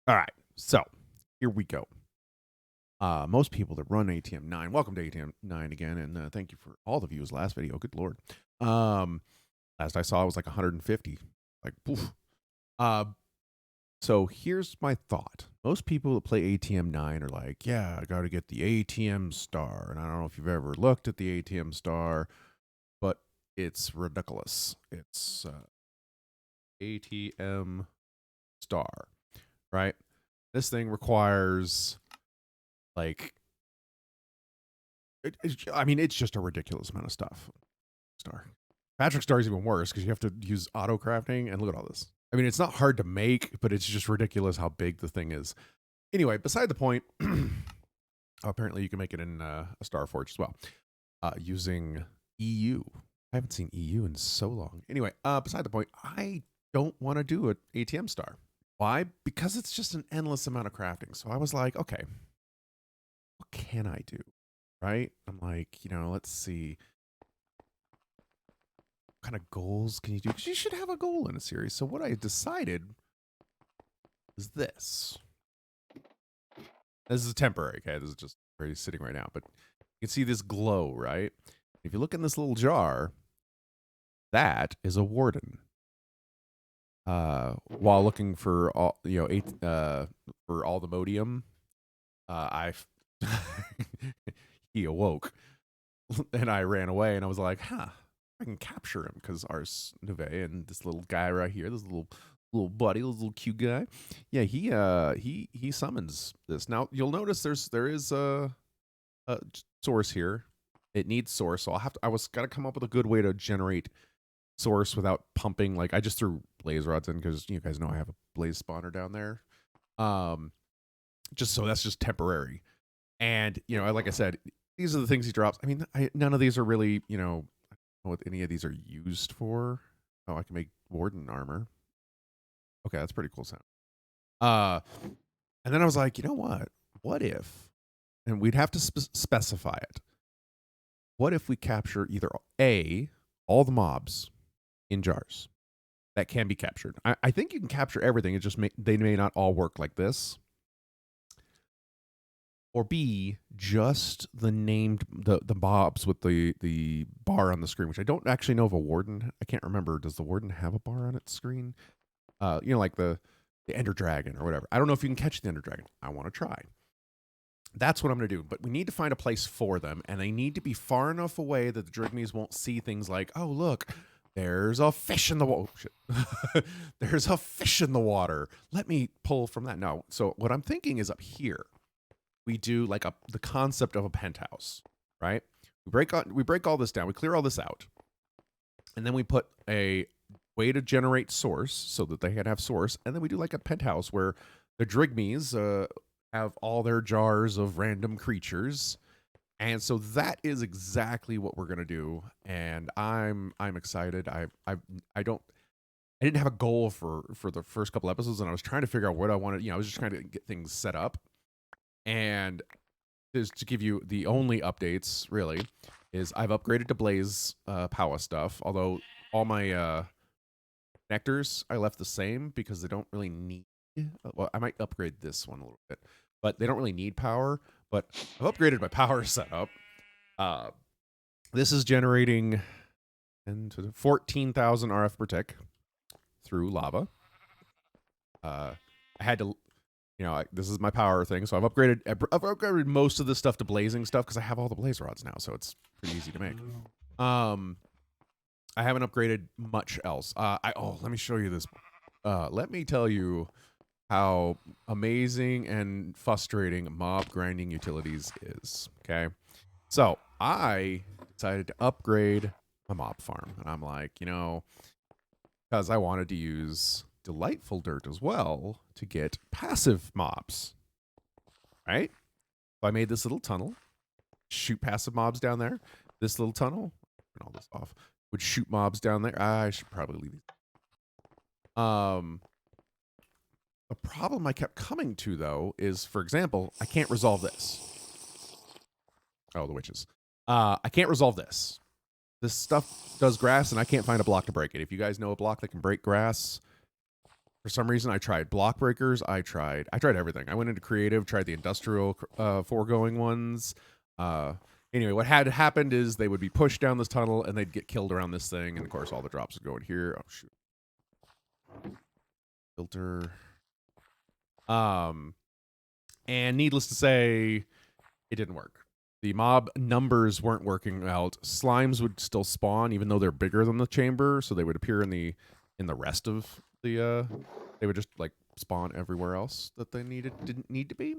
All right, so here we go. Most people that run ATM9, welcome to ATM9 again, and thank you for all the views last video. Good lord. Last I saw it was like 150. Like, poof. So here's my thought. Most people that play ATM9 are like, yeah, I got to get the ATM star. And I don't know if you've ever looked at the ATM star, but it's ridiculous. It's ATM star, right? This thing requires like, I mean, it's just a ridiculous amount of stuff. Star. Patrick Star is even worse because you have to use auto crafting, and look at all this. I mean, it's not hard to make, but it's just ridiculous how big the thing is. Anyway, beside the point, apparently you can make it in a Star Forge as well using EU. I haven't seen EU in so long. Anyway, beside the point, I don't want to do an ATM star. Why? Because it's just an endless amount of crafting. So I was like, okay, what can I do? Right? I'm like, let's see. What kind of goals can you do? Because you should have a goal in a series. So what I decided is this. This is temporary, okay? This is just where he's sitting right now. But you can see this glow, right? If you look in this little jar, that is a warden. While looking for all, for all the modium, he awoke, and I ran away, and I was like, huh, I can capture him because Ars Neve and this little guy right here, this little buddy, this little cute guy, yeah, he summons this. Now you'll notice there is a source here. It needs source, so I was gotta come up with a good way to generate source without pumping. Like, I just threw blaze rods in because you guys know I have a blaze spawner down there. Just so that's just temporary. And like I said, these are the things he drops. I mean, none of these are really, I don't know what any of these are used for. Oh, I can make warden armor. Okay, that's pretty cool sound. And then I was like, you know what if, and we'd have to specify it. What if we capture either all the mobs in jars that can be captured? I think you can capture everything. It just they may not all work like this. Or B, just the named the mobs with the bar on the screen, which I don't actually know of a warden. I can't remember. Does the warden have a bar on its screen? Like the Ender Dragon or whatever. I don't know if you can catch the Ender Dragon. I want to try. That's what I'm going to do. But we need to find a place for them, and they need to be far enough away that the Drigmies won't see things like, oh, look, there's a fish in the water. There's a fish in the water. Let me pull from that. No. So what I'm thinking is up here, we do like the concept of a penthouse, right? We break all this down. We clear all this out. And then we put a way to generate source so that they can have source. And then we do like a penthouse where the Drigmies have all their jars of random creatures. And so that is exactly what we're going to do. And I'm excited. I didn't have a goal for the first couple episodes, and I was trying to figure out what I wanted. I was just trying to get things set up. And just to give you the only updates, really, is I've upgraded to Blaze power stuff. Although all my connectors I left the same because they don't really need. Well, I might upgrade this one a little bit, but they don't really need power. But I've upgraded my power setup. This is generating 14,000 RF per tick through lava. I had to. This is my power thing, so I've upgraded most of this stuff to blazing stuff because I have all the blaze rods now, so it's pretty easy to make. I haven't upgraded much else. Let me show you this. Let me tell you how amazing and frustrating mob grinding utilities is. Okay, so I decided to upgrade my mob farm, and I'm like, because I wanted to use delightful dirt as well to get passive mobs, right? So I made this little tunnel, shoot passive mobs down there. This little tunnel, turn all this off, would shoot mobs down there. I should probably leave these. The problem I kept coming to, though, is, for example, I can't resolve this. Oh, the witches. I can't resolve this. This stuff does grass, and I can't find a block to break it. If you guys know a block that can break grass, for for some reason, I tried block breakers. I tried everything. I went into creative, tried the industrial foregoing ones. Anyway, what had happened is they would be pushed down this tunnel and they'd get killed around this thing. And of course, all the drops would go in here. Oh, shoot. Filter. And needless to say, it didn't work. The mob numbers weren't working out. Slimes would still spawn, even though they're bigger than the chamber. So they would appear in the rest of the, they would just like spawn everywhere else that they didn't need to be.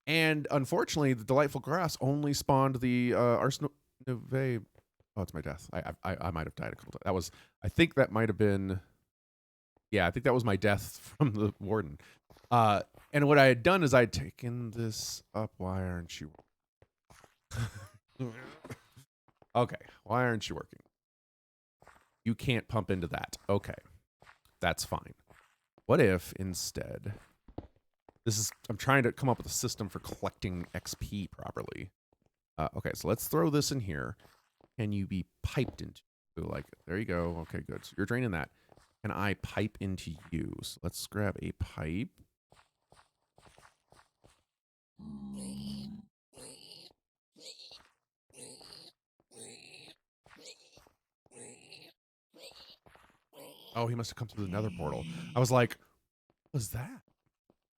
And unfortunately, the delightful grass only spawned the Arsenic. Oh, it's my death. I might have died a couple times. That was, I think that might have been, yeah, I think that was my death from the warden. And what I had done is I'd taken this up. Why aren't you? Okay, why aren't you working? You can't pump into that. Okay, that's fine. What if instead, I'm trying to come up with a system for collecting XP properly. Okay, so let's throw this in here. Can you be piped into? Like, there you go. Okay, good. So you're draining that. Can I pipe into you? So let's grab a pipe. Oh, he must have come through the nether portal. I was like, what was that?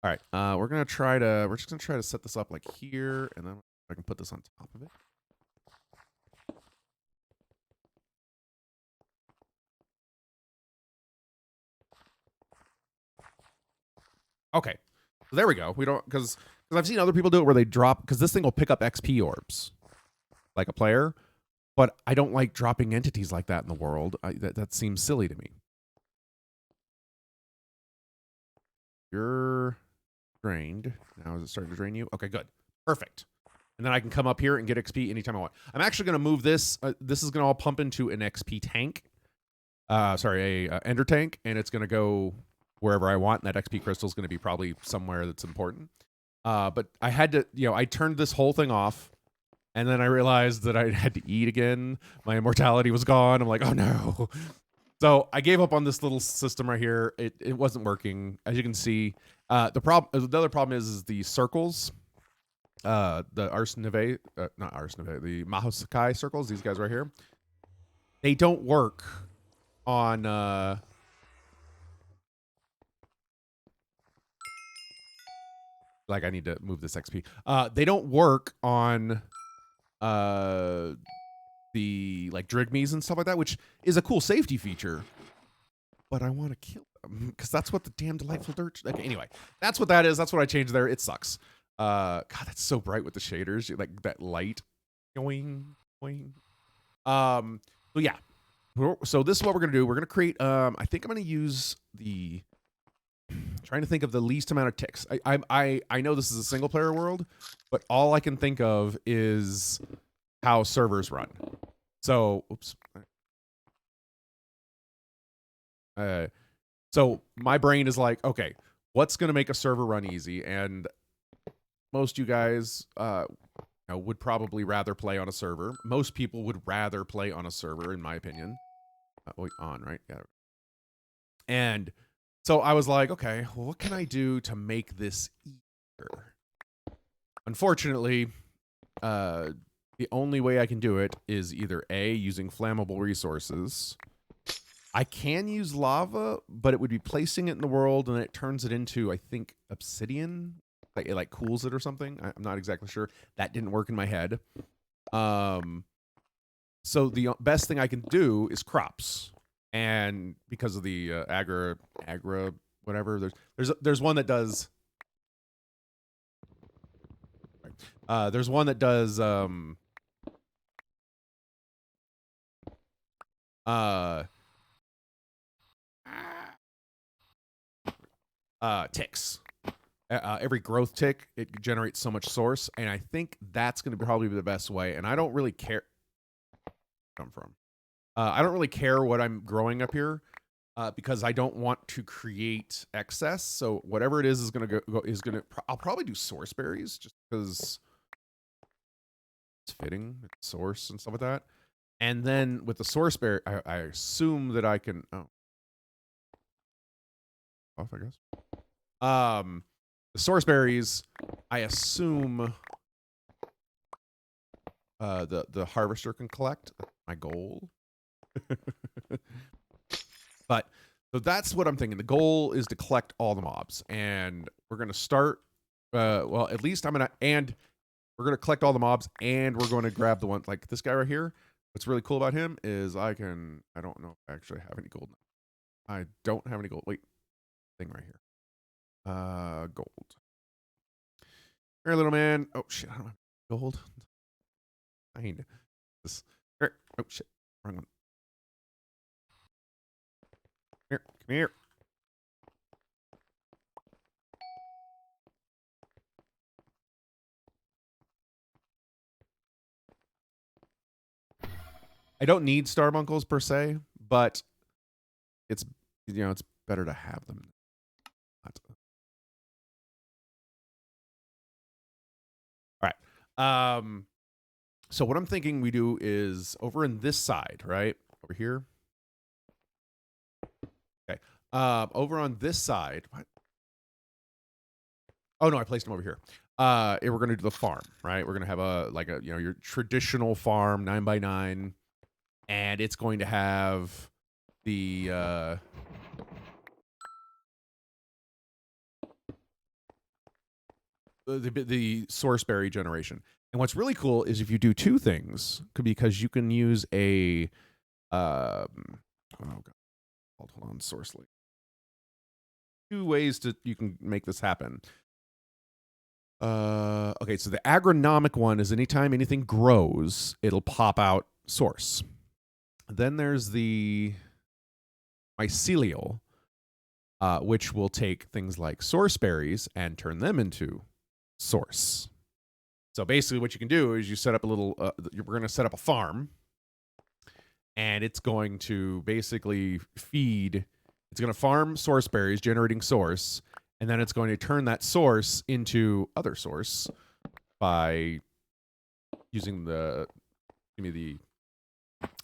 All right, we're just gonna try to set this up like here, and then I can put this on top of it. Okay, so there we go. We don't, because I've seen other people do it where they drop, because this thing will pick up XP orbs, like a player, but I don't like dropping entities like that in the world. That seems silly to me. You're drained. Now is it starting to drain you? Okay, good. Perfect. And then I can come up here and get XP anytime I want. I'm actually going to move this. This is going to all pump into an XP tank. Sorry, a ender tank, and it's going to go wherever I want. And that XP crystal is going to be probably somewhere that's important. But I had to, I turned this whole thing off, and then I realized that I had to eat again. My immortality was gone. I'm like, oh no. So I gave up on this little system right here. It wasn't working, as you can see. The other problem is the circles. The Arsenive, not Arsenive, the Mahosakai circles. These guys right here. They don't work on. Like I need to move this XP. They don't work on. The like Drigmies and stuff like that, which is a cool safety feature. But I want to kill them because that's what the damn delightful dirt. Okay, anyway, that's what that is. That's what I changed there. It sucks. God, that's so bright with the shaders, like that light. Going. So yeah. So this is what we're gonna do. We're gonna create. I think I'm gonna use the. Trying to think of the least amount of ticks. I know this is a single player world, but all I can think of is how servers run. So, oops. So my brain is like, okay, what's going to make a server run easy? And most you guys would probably rather play on a server. Most people would rather play on a server, in my opinion. Wait, on, right? Yeah. And so I was like, okay, well, what can I do to make this easier? Unfortunately, the only way I can do it is either A, using flammable resources. I can use lava, but it would be placing it in the world, and it turns it into, I think, obsidian. Like it like cools it or something. I'm not exactly sure. That didn't work in my head. So the best thing I can do is crops, and because of the agra whatever, there's one that does. There's one that does ticks. Every growth tick, it generates so much source, and I think that's going to probably be the best way. And I don't really care. Come from. I don't really care what I'm growing up here, because I don't want to create excess. So whatever it is going to go is going to. I'll probably do source berries just because it's fitting, it's source and stuff like that. And then with the source berry, I assume that I can. Oh. off, I guess. The source berries, I assume the harvester can collect. That's my goal. But so that's what I'm thinking. The goal is to collect all the mobs, and we're gonna start. Well, at least we're gonna collect all the mobs, and we're going to grab the one like this guy right here. What's really cool about him is I don't know if I actually have any gold. I don't have any gold. Wait, thing right here. Gold. Here, little man. Oh shit, I don't have gold. Fine. This. Here. Oh shit. Wrong one. Here, come here. I don't need starbunkles per se, but it's it's better to have them. All right. So what I'm thinking we do is over in this side, right? Over here. Okay. Over on this side. What? Oh no, I placed them over here. We're gonna do the farm, right? We're gonna have a your traditional farm 9x9, and it's going to have the the source berry generation. And what's really cool is if you do two things, because you can use a oh god, hold on, source link. Two ways you can make this happen. Okay, so the agronomic one is anytime anything grows, it'll pop out source. Then there's the mycelial, which will take things like source berries and turn them into source. So basically what you can do is you set up a little, we're going to set up a farm, and it's going to basically it's going to farm source berries, generating source, and then it's going to turn that source into other source by using the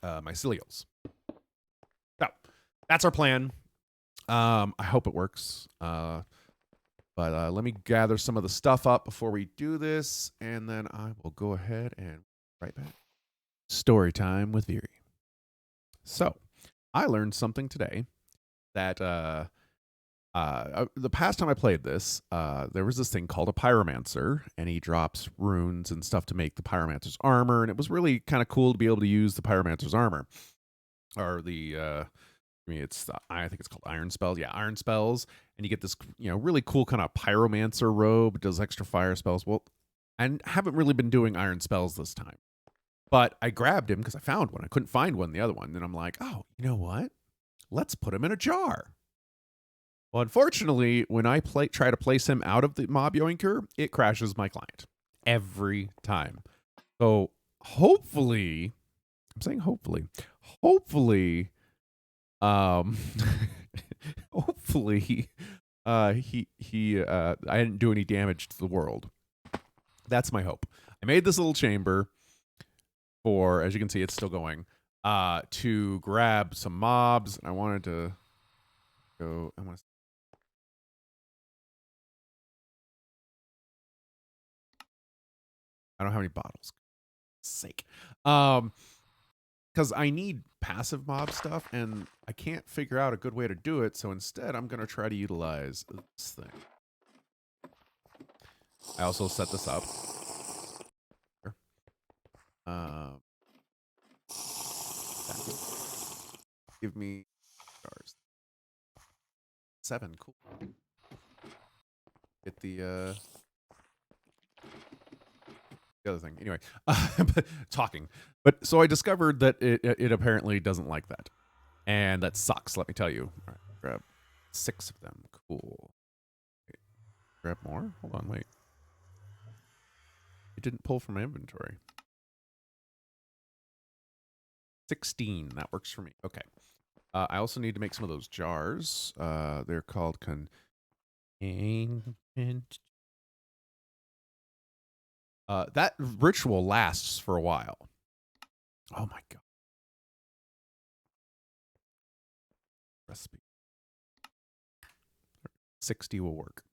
mycelials. So that's our plan. I hope it works. But let me gather some of the stuff up before we do this, and then I will go ahead and right back. Story time with Viri. So I learned something today that the past time I played this, there was this thing called a pyromancer, and he drops runes and stuff to make the pyromancer's armor, and it was really kind of cool to be able to use the pyromancer's armor, or the I think it's called iron spells. Yeah, iron spells, and you get this really cool kind of pyromancer robe. Does extra fire spells. Well, I haven't really been doing iron spells this time, but I grabbed him because I found one. I couldn't find one, the other one, and I'm like, oh, you know what? Let's put him in a jar. Well, unfortunately, when I try to place him out of the mob yoinker, it crashes my client every time. So hopefully, I'm saying hopefully, hopefully, I didn't do any damage to the world. That's my hope. I made this little chamber for, as you can see, it's still going, to grab some mobs. And I wanted to go, I don't have any bottles. Sake. Because I need passive mob stuff, and I can't figure out a good way to do it. So instead, I'm going to try to utilize this thing. I also set this up. Give me stars. 7. Cool. Get the other thing. Anyway, talking. But so I discovered that it apparently doesn't like that, and that sucks. Let me tell you. All right, grab 6 of them. Cool. Okay. Grab more. Hold on. Wait. It didn't pull from my inventory. 16. That works for me. Okay. I also need to make some of those jars. They're called containment. That ritual lasts for a while. Oh my god. Recipe. 60 will work.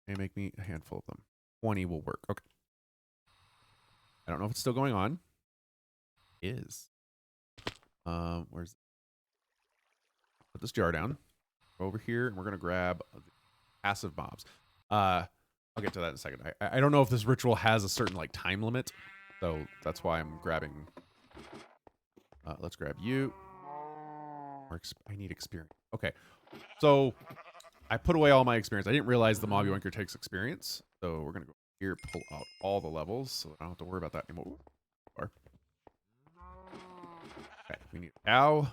They make me a handful of them. 20 will work. Okay. I don't know if it's still going on. It is. Where's put this jar down. Go over here, and we're gonna grab the passive mobs. I'll get to that in a second. I don't know if this ritual has a certain like time limit, so that's why I'm grabbing. Let's grab you. I need experience. Okay, so I put away all my experience. I didn't realize the mob yoinker takes experience, so we're gonna go here, pull out all the levels, so I don't have to worry about that anymore. Okay, we need a cow.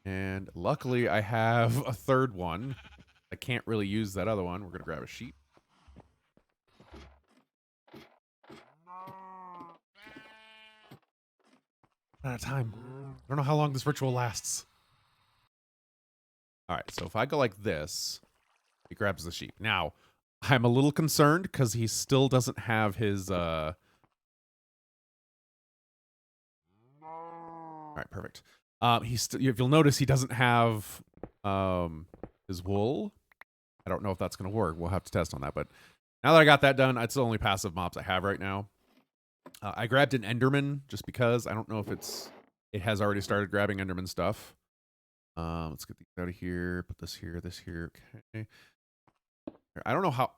And luckily, I have a third one. I can't really use that other one. We're going to grab a sheep. Out of time. I don't know how long this ritual lasts. All right, so if I go like this, he grabs the sheep. Now, I'm a little concerned because he still doesn't have his... All right, perfect. If you'll notice, he doesn't have his wool. I don't know if that's going to work. We'll have to test on that. But now that I got that done, it's the only passive mobs I have right now. I grabbed an Enderman just because. I don't know if it has already started grabbing Enderman stuff. Let's get these out of here. Put this here, this here. Okay. I don't know how...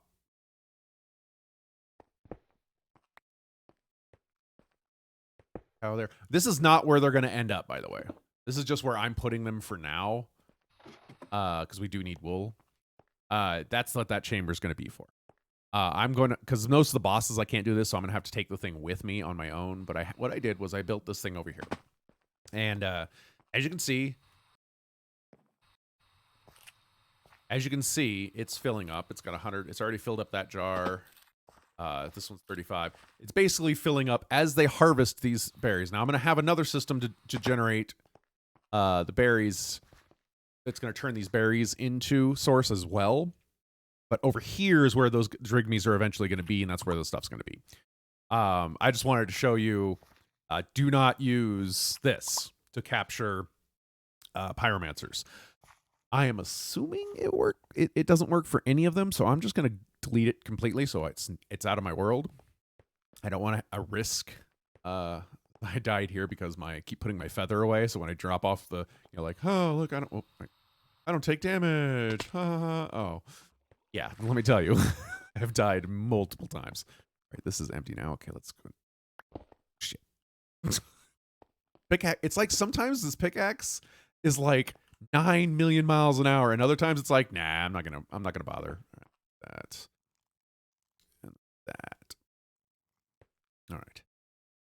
there. This is not where they're going to end up, by the way. This is just where I'm putting them for now. Because we do need wool. That's what that chamber is going to be for. I'm going to... Because most of the bosses, I can't do this, so I'm going to have to take the thing with me on my own. But what I did was I built this thing over here. And as you can see... it's filling up. It's got 100. It's already filled up that jar. This one's 35. It's basically filling up as they harvest these berries. Now I'm going to have another system to generate the berries. That's going to turn these berries into source as well. But over here is where those drigmies are eventually going to be, and that's where the stuff's going to be. I just wanted to show you, do not use this to capture pyromancers. I am assuming it doesn't work for any of them, so I'm just going to delete it completely so it's out of my world. I don't want to risk I died here because I keep putting my feather away, so when I drop off the, like, oh, look, I don't take damage. Oh. Yeah, let me tell you. I've died multiple times. All right, this is empty now. Okay, let's go. Shit. Pickaxe. It's like sometimes this pickaxe is like 9 million miles an hour, and other times it's like, nah, I'm not gonna bother. That and that. All right.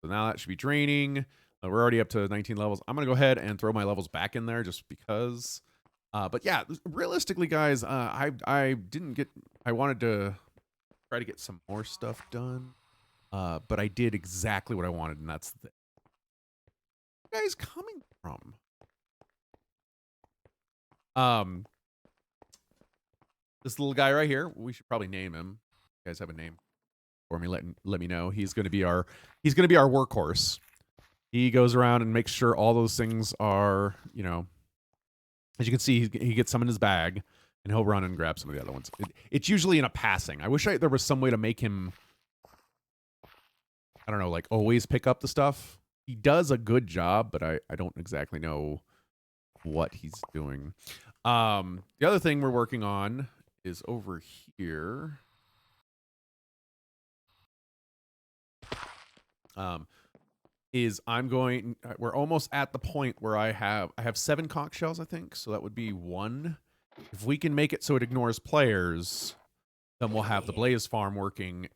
So now that should be draining. We're already up to 19 levels. I'm gonna go ahead and throw my levels back in there just because. But yeah, realistically, guys, I wanted to try to get some more stuff done, but I did exactly what I wanted, and that's where you guys coming from. This little guy right here, we should probably name him. You guys have a name for me? Let me know. He's gonna be our workhorse. He goes around and makes sure all those things are, as you can see, he gets some in his bag, and he'll run and grab some of the other ones. It's usually in a passing. I wish there was some way to make him, I don't know, like always pick up the stuff. He does a good job, but I don't exactly know what he's doing. The other thing we're working on is over here. We're almost at the point where I have 7 conch shells, I think. So that would be 1. If we can make it so it ignores players, then we'll have the Blaze farm working.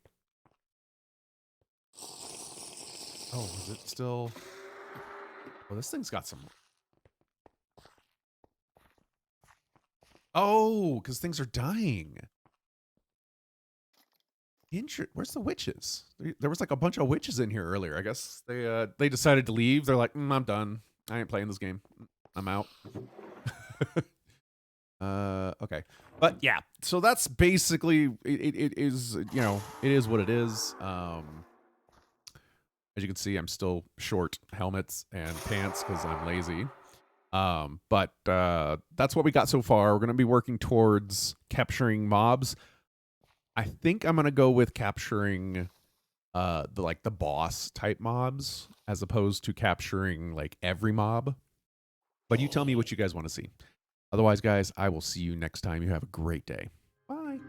Oh, is it still? Oh, this thing's got some. Oh, because things are dying. Where's the witches? There was like a bunch of witches in here earlier. I guess they decided to leave. They're like, I'm done. I ain't playing this game. I'm out. Okay. But yeah, so that's basically it is, it is what it is. As you can see, I'm still short helmets and pants because I'm lazy. But that's what we got so far. We're going to be working towards capturing mobs. I think I'm going to go with capturing the boss type mobs as opposed to capturing like every mob. But you tell me what you guys want to see. Otherwise, guys, I will see you next time. You have a great day. Bye.